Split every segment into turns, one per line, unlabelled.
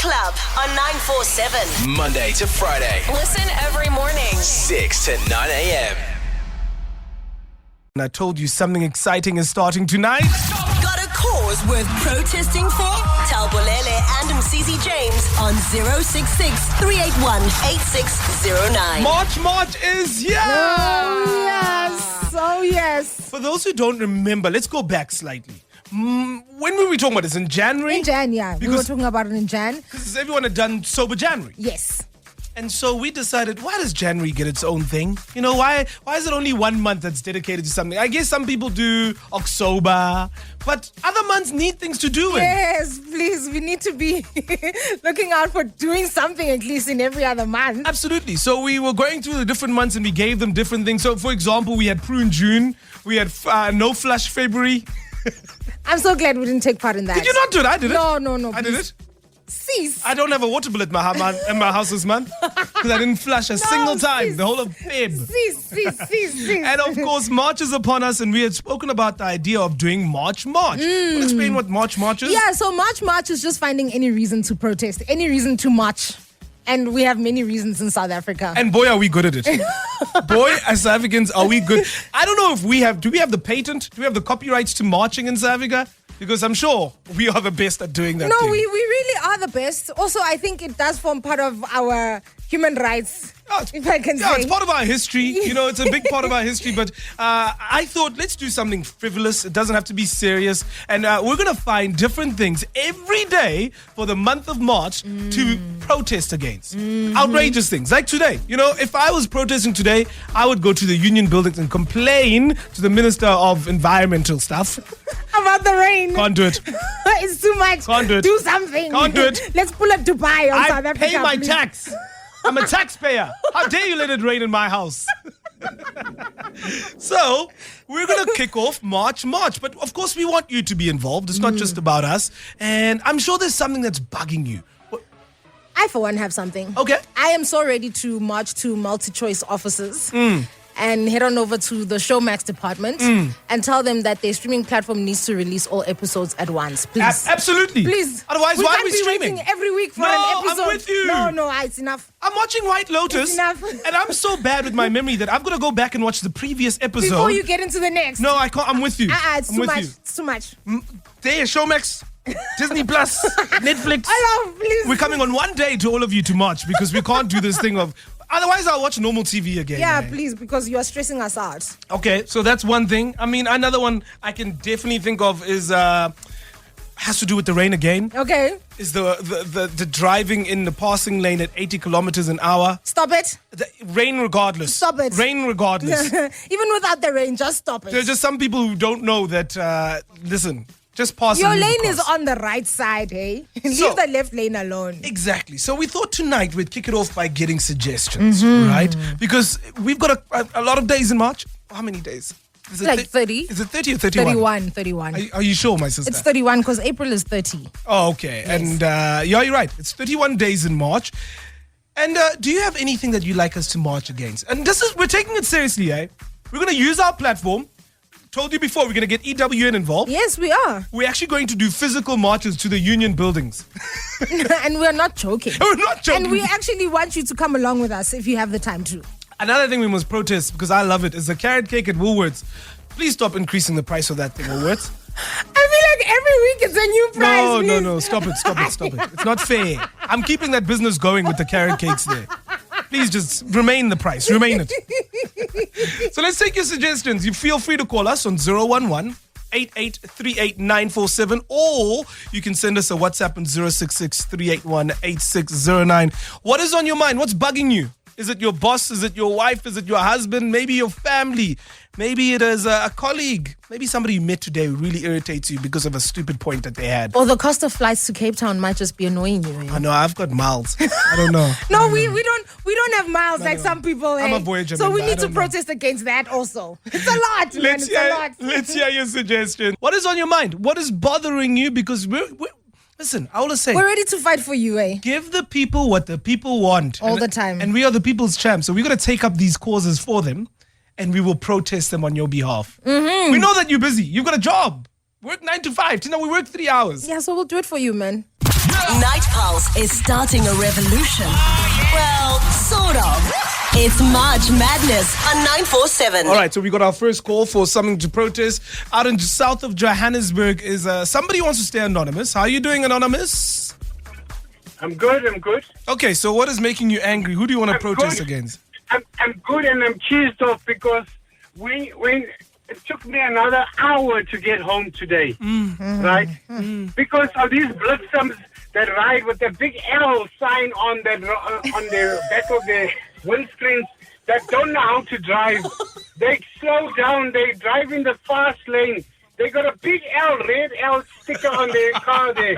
Club on 947.
Monday to Friday,
Listen every morning.
6 to 9 a.m.
And I told you something exciting is starting tonight.
Got a cause worth protesting for? Tell Bolele and Msisi James on 066-381-8609.
March is here!
Oh, yes.
For those who don't remember, let's go back slightly. When were we talking about this? In January?
In Jan, yeah. We were
Because-
talking about it in Jan.
Because everyone had done Sober January.
Yes.
And so we decided, why does January get its own thing? You know, why is it only 1 month that's dedicated to something? I guess some people do October, but other months need things to do with.
Yes, please. We need to be looking out for doing something at least in every other month.
Absolutely. So we were going through the different months and we gave them different things. So, for example, we had Prune June. We had No Flush February.
I'm so glad we didn't take part in that.
Did you not do it? I did it.
No,
I did
please.
it.
Cease.
I don't have a water bill in my house this month because I didn't flush a single time
cease.
the whole of Feb.
Cease.
And of course, March is upon us, and we had spoken about the idea of doing March. We'll explain what March is.
Yeah, so March is just finding any reason to protest, any reason to march. And we have many reasons in South Africa.
And boy, are we good at it. Boy, as South Africans, are we good. I don't know if do we have the patent? Do we have the copyrights to marching in South Africa? Because I'm sure we are the best at doing that.
No,
thing.
we really are the best. Also, I think it does form part of our human rights, if I can say.
Yeah, it's part of our history. You know, it's a big part of our history. But I thought, let's do something frivolous. It doesn't have to be serious. And we're going to find different things every day for the month of March to protest against. Outrageous things. Like today. You know, if I was protesting today, I would go to the union buildings and complain to the Minister of Environmental Stuff.
About the rain.
Can't do it.
It's too much.
Can't do it.
Do something.
Can't do it.
Let's pull up Dubai on South
I
Africa.
pay my
please.
tax. I'm a taxpayer. How dare you let it rain in my house? So, we're going to kick off March. But of course, we want you to be involved. It's not just about us. And I'm sure there's something that's bugging you.
I, for one, have something.
Okay.
I am so ready to march to multi-choice offices and head on over to the Showmax department and tell them that their streaming platform needs to release all episodes at once. Please.
Absolutely.
Please.
Otherwise, why are we streaming?
Waiting every week for
No,
an episode.
I'm with you.
No, it's enough.
I'm watching White Lotus.
It's enough.
And I'm so bad with my memory that I'm going to go back and watch the previous episode.
Before you get into the next.
No, I can't. I'm with you.
It's
I'm
too
with
much.
you.
It's too much.
There, Showmax, Disney Plus, Netflix.
Hello, please.
We're coming on one day to all of you to March because we can't do this thing of. Otherwise, I'll watch normal TV again.
Yeah,
man.
please, because you are stressing us out.
Okay, so that's one thing. I mean, another one I can definitely think of is has to do with the rain again.
Okay.
Is the driving in the passing lane at 80 kilometers an hour.
Stop it.
The rain regardless.
Stop it.
Rain regardless.
Even without the rain, just stop it.
There's just some people who don't know that. Listen. Just pass.
Your
and move
lane is
across.
on the right side, hey?
So-
Leave the left lane alone.
Exactly. So we thought tonight we'd kick it off by getting suggestions, right? Because we've got a lot of days in March. How many days? Is it
Like 30.
Is it 30 or 31?
31.
Are you sure, my sister?
It's 31 because April is 30.
Oh, okay.
Yes.
And yeah, you're right. It's 31 days in March. And do you have anything that you'd like us to march against? And we're taking it seriously, eh? We're going to use our platform. Told you before, we're going to get EWN involved.
Yes, we are.
We're actually going to do physical marches to the union buildings.
And we're not joking.
We're not joking.
And we actually want you to come along with us if you have the time to.
Another thing we must protest, because I love it, is the carrot cake at Woolworths. Please stop increasing the price of that thing, Woolworths.
I feel like every week it's a new price.
No. Stop it. It's not fair. I'm keeping that business going with the carrot cakes there. Please just remain the price. Remain it. So let's take your suggestions. You feel free to call us on 011 8838 or you can send us a WhatsApp on 066-381-8609. What is on your mind? What's bugging you? Is it your boss? Is it your wife? Is it your husband? Maybe your family? Maybe it is a colleague. Maybe somebody you met today who really irritates you because of a stupid point that they had.
Or the cost of flights to Cape Town might just be annoying you. Eh?
I know, I've got miles. I don't know.
No, we don't have miles like some people.
I'm
eh?
a Voyager
So we
member. I
need to
don't know.
protest against that also. It's a lot, man. It's a lot.
Let's hear your suggestion. What is on your mind? What is bothering you? Because listen, I want to say,
We're ready to fight for you, eh?
give the people what the people want.
All the time.
And we are the people's champs. So we're going to take up these causes for them and we will protest them on your behalf. Mm-hmm. We know that you're busy. You've got a job. Work 9 to 5. Tina, we work 3 hours.
Yeah, so we'll do it for you, man.
Night Pulse is starting a revolution. Well, sort of. It's March Madness on 947.
All right, so we got our first call for something to protest. Out in south of Johannesburg is somebody wants to stay anonymous. How are you doing, anonymous?
I'm good.
Okay, so what is making you angry? Who do you want to
I'm
protest
good.
against?
I'm good and I'm cheesed off because when it took me another hour to get home today, right? Because of these blitzums that ride with the big L sign on the back of their windscreens that don't know how to drive. They slow down. They drive in the fast lane. They got a big L, red L sticker on their car there.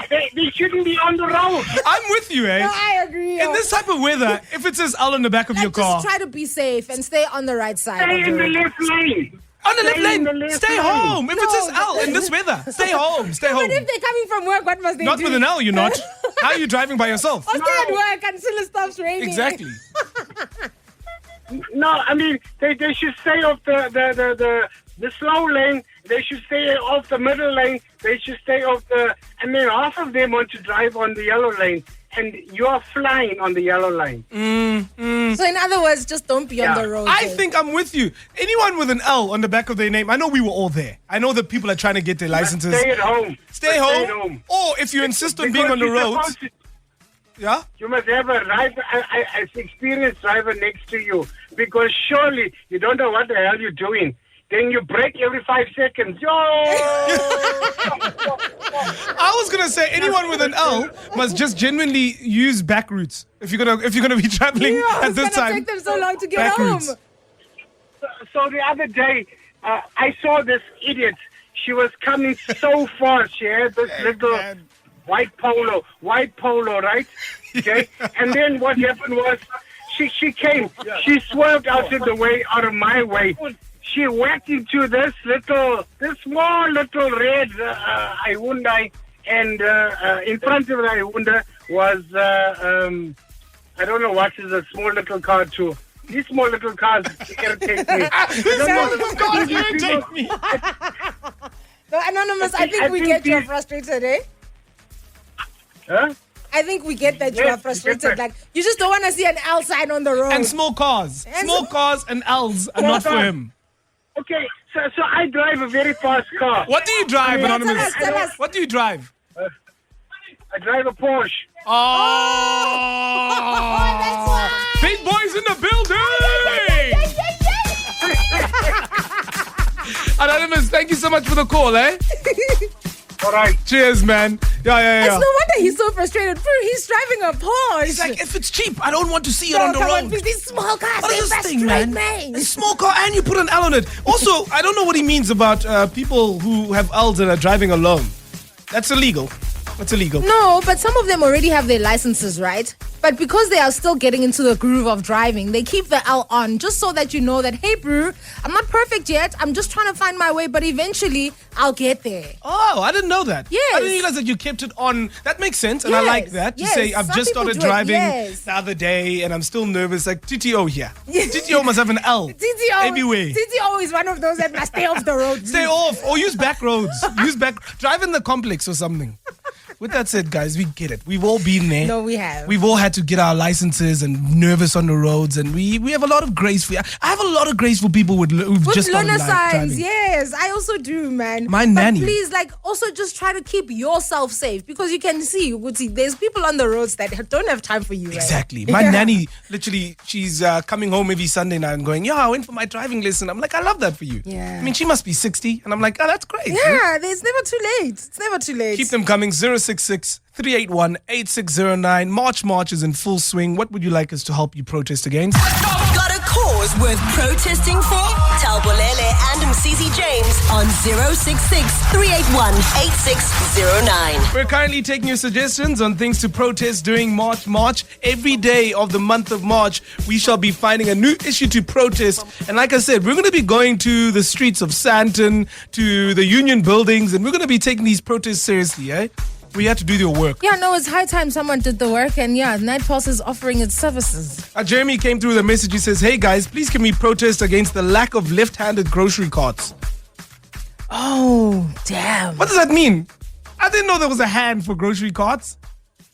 They shouldn't be on the road.
I'm with you, eh?
No, I agree.
In this type of weather, if it says L on the back of your car,
Just try to be safe and stay on the right side.
Stay
of
in
the
the
road.
left lane.
on the left
Stay in
lane,
the left
stay
lane.
home. If it says
No,
L in this weather, stay home, stay home.
But if they're coming from work, what must they
Not
do?
with an L, you're not. How are you driving by yourself?
Or stay at work until it stops raining.
Exactly.
No, I mean they should stay off the slow lane. They should stay off the middle lane. They should stay off and then half of them want to drive on the yellow lane, and you're flying on the yellow lane.
So in other words, just don't be on the road.
I think I'm with you. Anyone with an L on the back of their name, I know we were all there. I know that people are trying to get their licenses.
Stay at home.
Stay home. Or if you insist on being on the roads. Yeah?
You must have a driver, an experienced driver next to you, because surely you don't know what the hell you're doing. Then you brake every 5 seconds. Yo!
I was gonna say anyone with an L must just genuinely use back routes. If you're gonna be traveling at this
it's gonna
time.
take them so long to get
back
home.
routes.
So the other day, I saw this idiot. She was coming so fast. She had this little
man.
white polo, right? Okay. And then what happened was, she came. She swerved out of my way. She whacked into this small little red Hyundai, and in front of the Hyundai was I don't know what is a small little car too. These small little cars irritate me.
God, irritate me.
No, Anonymous, I think
I
we
think
get you're
these-
frustrated, eh?
Huh?
I think we get that you
Yes,
are frustrated.
we get
Like, you just don't want to see an L sign on the road.
And small cars.
And
Small cars and L's are not for
cars.
him.
Okay, so I drive a very fast car.
What do you drive,
Yeah,
Anonymous?
tell us.
What do you drive?
I drive a Porsche.
Oh, big boys in the building! Anonymous, thank you so much for the call, eh?
All right.
Cheers, man. Yeah.
It's no wonder he's so frustrated. He's driving a Porsche.
It's like, if it's cheap, I don't want to see it
No,
on the
come
road.
on, please, these small cars,
What
they
is this thing,
frustrate
man?
me.
A small car and you put an L on it. Also, I don't know what he means about people who have L's and are driving alone. That's illegal. That's illegal.
No, but some of them already have their licenses, right? But because they are still getting into the groove of driving, they keep the L on just so that you know that, hey, bro, I'm not perfect yet. I'm just trying to find my way, but eventually I'll get there.
Oh, I didn't know that.
Yes.
I didn't realize that you kept it on. That makes sense, and I
Yes,
like that. To
yes.
say, I've
Some
just
people
started
do it,
driving
yes.
the other day, and I'm still nervous. Like, TTO here. TTO must have an L everywhere.
TTO is one of those that must stay off the road.
Stay off, or use back roads. Drive in the complex or something. With that said, guys, we get it. We've all been there.
No, we have.
We've all had to get our licenses and nervous on the roads, and we have a lot of grace for. I have a lot of grace for people who've
With
just started
learner signs,
driving.
yes, I also do, man.
My
but
nanny.
please, also just try to keep yourself safe, because you can see, there's people on the roads that don't have time for you. Right?
Exactly. My nanny, literally, she's coming home every Sunday night and going, I went for my driving lesson. I'm like, I love that for you.
Yeah.
I mean, she must be 60. And I'm like, that's great.
Yeah, it's never too late. It's never too late.
Keep them coming. 066-381-8609. March is in full swing. What would you like us to help you protest against?
Got a cause worth protesting for? Tell Bolele and Msisi James on 066-381-8609.
We're currently taking your suggestions on things to protest during March. Every day of the month of March, we shall be finding a new issue to protest. And like I said, we're going to be going to the streets of Sandton, to the union buildings, and we're going to be taking these protests seriously, eh? We had to do your work.
Yeah, no, it's high time someone did the work, and Night Pulse is offering its services.
Jeremy came through the message. He says, hey guys, please can we protest against the lack of left-handed grocery carts?
Oh, damn.
What does that mean? I didn't know there was a hand for grocery carts.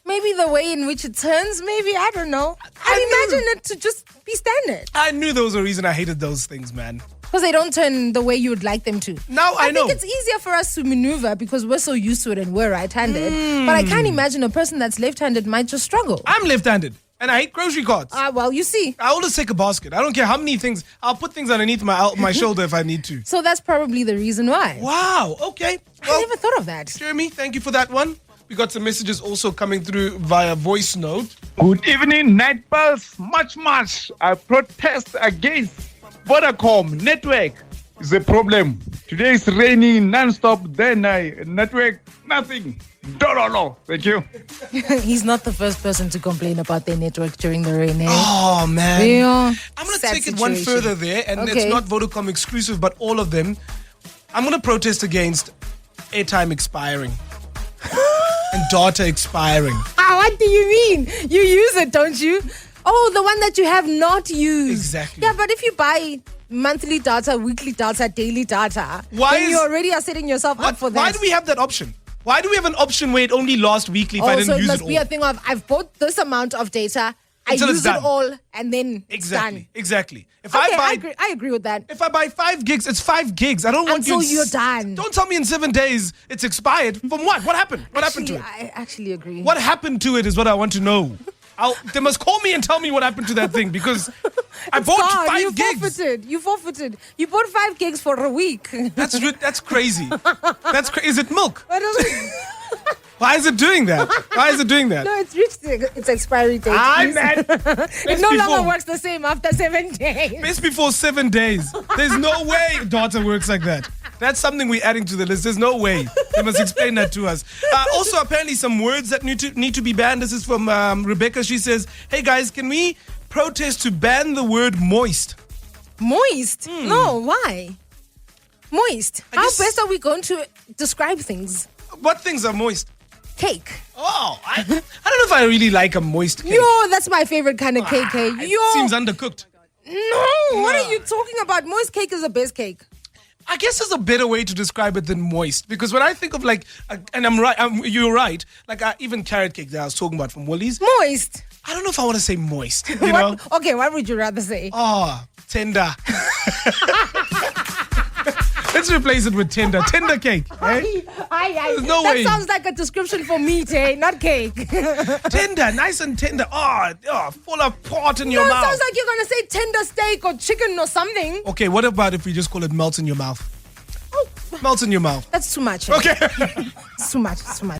Maybe the way in which it turns, maybe, I don't know. I imagine it to just be standard.
I knew there was a reason I hated those things, man.
Because they don't turn the way you would like them to.
Now I know.
think it's easier for us to maneuver because we're so used to it and we're right-handed. But I can't imagine a person that's left-handed might just struggle.
I'm left-handed, and I hate grocery carts.
Well, you see.
I always take a basket. I don't care how many things. I'll put things underneath my shoulder if I need to.
So that's probably the reason why.
Wow. Okay.
I never thought of that.
Jeremy, thank you for that one. We got some messages also coming through via voice note.
Good evening, Night Pulse. Much. I protest against Vodacom network. Is a problem. Today it's raining non-stop. Then network nothing. No. Thank you.
He's not the first person to complain about their network during the rain.
Oh, man.
Yeah.
I'm going to
Sad
take it one
situation.
further there, and
Okay.
it's not Vodacom exclusive, but all of them. I'm going to protest against airtime expiring and data expiring.
What do you mean? You use it, don't you? Oh, the one that you have not used.
Exactly.
Yeah, but if you buy monthly data, weekly data, daily data, then you already are setting yourself up for that.
Why do we have that option? Why do we have an option where it only lasts weekly if I didn't
so it
use
must
it
be
all?
a thing of I've bought this amount of data,
Until
I
it's
use it
done.
all, and then it's done.
Exactly. If
Okay,
I
agree with that.
If I buy 5 gigs, it's 5 gigs. I don't want
Until
you.
you're done.
Don't tell me in 7 days it's expired. From what? What happened? What happened to it?
I actually agree.
What happened to it is what I want to know. They must call me and tell me what happened to that thing because I bought
Gone.
5
You
gigs.
You forfeited. You bought 5 gigs for a week.
That's crazy. Is it milk?
I don't
Why is it doing that?
No, it's reached its expiry date.
I'm
please.
mad.
It no longer works the same after 7 days.
Best before 7 days. There's no way data works like that. That's something we're adding to the list. There's no way. They must explain that to us. Also, apparently some words that need to be banned. This is from Rebecca. She says, hey guys, can we protest to ban the word moist?
Moist? No, why? Moist. How
guess-
best are we going to describe things?
What things are moist?
Cake.
Oh, I don't know if I really like a moist cake.
Yo, that's my favorite kind of cake. Hey.
It
Yo.
seems undercooked.
No, what are you talking about? Moist cake is the best cake.
I guess there's a better way to describe it than moist because when I think of and I'm right, you're right. Even carrot cake that I was talking about from Woolies.
Moist.
I don't know if I want to say moist. You know?
Okay, what would you rather say?
Oh, tender. Let's replace it with tender. Tender cake. Eh? There's no
that
way.
sounds like a description for meat, eh? Not cake.
Tender, nice and tender. Oh, full of pot in your
No, it
mouth.
sounds like you're gonna say tender steak or chicken or something.
Okay, what about if we just call it melts in your mouth?
Oh,
Melts in your mouth.
that's too much.
Okay.
It's too much. It's too much.